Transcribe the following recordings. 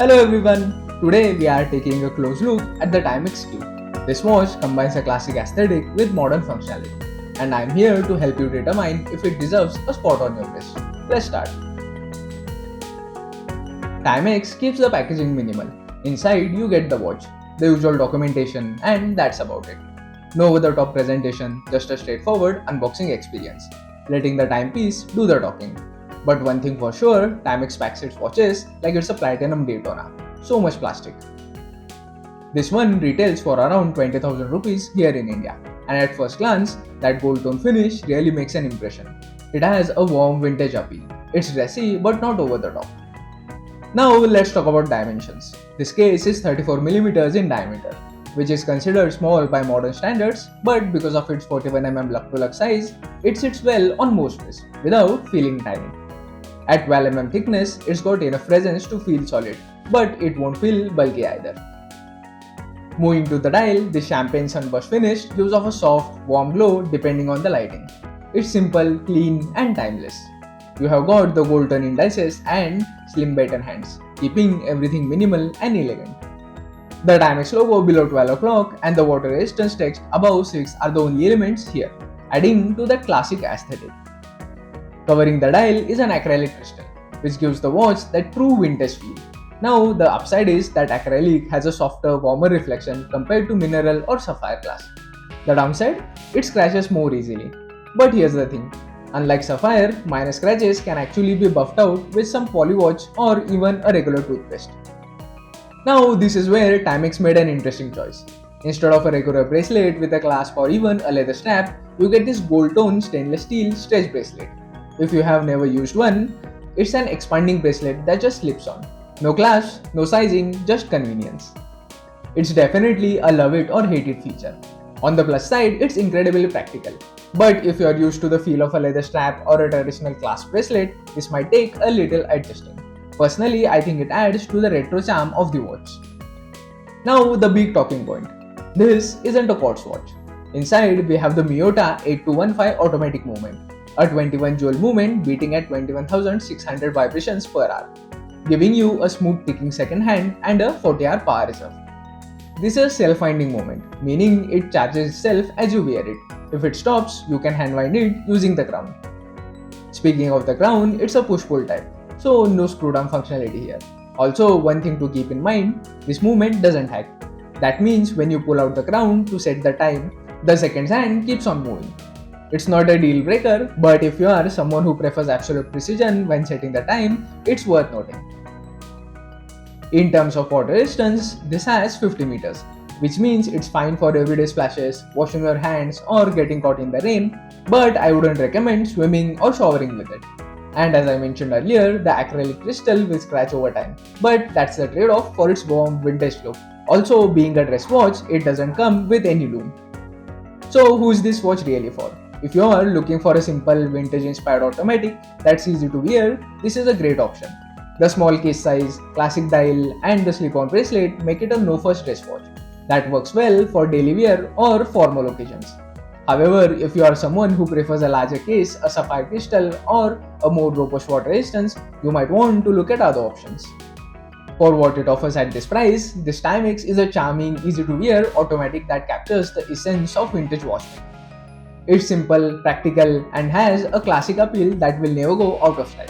Hello everyone, today we are taking a close look at the Timex Q. This watch combines a classic aesthetic with modern functionality, and I'm here to help you determine if it deserves a spot on your wrist. Let's start. Timex keeps the packaging minimal. Inside you get the watch, the usual documentation, and that's about it. No over-the-top presentation, just a straightforward unboxing experience, letting the timepiece do the talking. But one thing for sure, Timex packs its watches like it's a platinum Daytona. So much plastic. This one retails for around 20,000 rupees here in India, and at first glance, that gold tone finish really makes an impression. It has a warm vintage appeal. It's dressy but not over the top. Now let's talk about dimensions. This case is 34mm in diameter, which is considered small by modern standards, but because of its 41mm lug-to-lug size, it sits well on most wrists without feeling tiny. At 12mm thickness, it's got enough presence to feel solid, but it won't feel bulky either. Moving to the dial, the champagne sunburst finish gives off a soft, warm glow depending on the lighting. It's simple, clean, and timeless. You have got the gold tone indices and slim baton hands, keeping everything minimal and elegant. The Timex logo below 12 o'clock and the water resistance text above 6 are the only elements here, adding to that classic aesthetic. Covering the dial is an acrylic crystal, which gives the watch that true vintage feel. Now, the upside is that acrylic has a softer, warmer reflection compared to mineral or sapphire glass. The downside? It scratches more easily. But here's the thing. Unlike sapphire, minor scratches can actually be buffed out with some polywatch or even a regular toothpaste. Now, this is where Timex made an interesting choice. Instead of a regular bracelet with a clasp or even a leather strap, you get this gold-toned stainless steel stretch bracelet. If you have never used one, it's an expanding bracelet that just slips on. No clasp, no sizing, just convenience. It's definitely a love it or hate it feature. On the plus side, it's incredibly practical. But if you are used to the feel of a leather strap or a traditional clasp bracelet, this might take a little adjusting. Personally, I think it adds to the retro charm of the watch. Now, the big talking point. This isn't a quartz watch. Inside, we have the Miyota 8215 automatic movement, a 21 joule movement beating at 21,600 vibrations per hour, giving you a smooth ticking second hand and a 40-hour power reserve. This is a self-winding moment, meaning it charges itself as you wear it. If it stops, you can hand wind it using the crown. Speaking of the crown, it's a push-pull type, so no screw-down functionality here. Also, one thing to keep in mind, this movement doesn't hack. That means when you pull out the crown to set the time, the second hand keeps on moving. It's not a deal breaker, but if you are someone who prefers absolute precision when setting the time, it's worth noting. In terms of water resistance, this has 50 meters, which means it's fine for everyday splashes, washing your hands, or getting caught in the rain, but I wouldn't recommend swimming or showering with it. And as I mentioned earlier, the acrylic crystal will scratch over time, but that's the trade-off for its warm vintage look. Also, being a dress watch, it doesn't come with any loom. So who's this watch really for? If you are looking for a simple vintage-inspired automatic that's easy to wear, this is a great option. The small case size, classic dial, and the slip-on bracelet make it a no-fuss dress watch that works well for daily wear or formal occasions. However, if you are someone who prefers a larger case, a sapphire crystal, or a more robust water resistance, you might want to look at other options. For what it offers at this price, this Timex is a charming, easy-to-wear automatic that captures the essence of vintage watchmaking. It's simple, practical, and has a classic appeal that will never go out of style.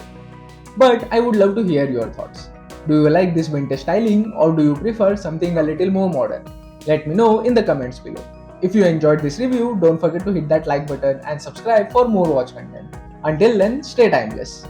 But I would love to hear your thoughts. Do you like this vintage styling or do you prefer something a little more modern? Let me know in the comments below. If you enjoyed this review, don't forget to hit that like button and subscribe for more watch content. Until then, stay timeless.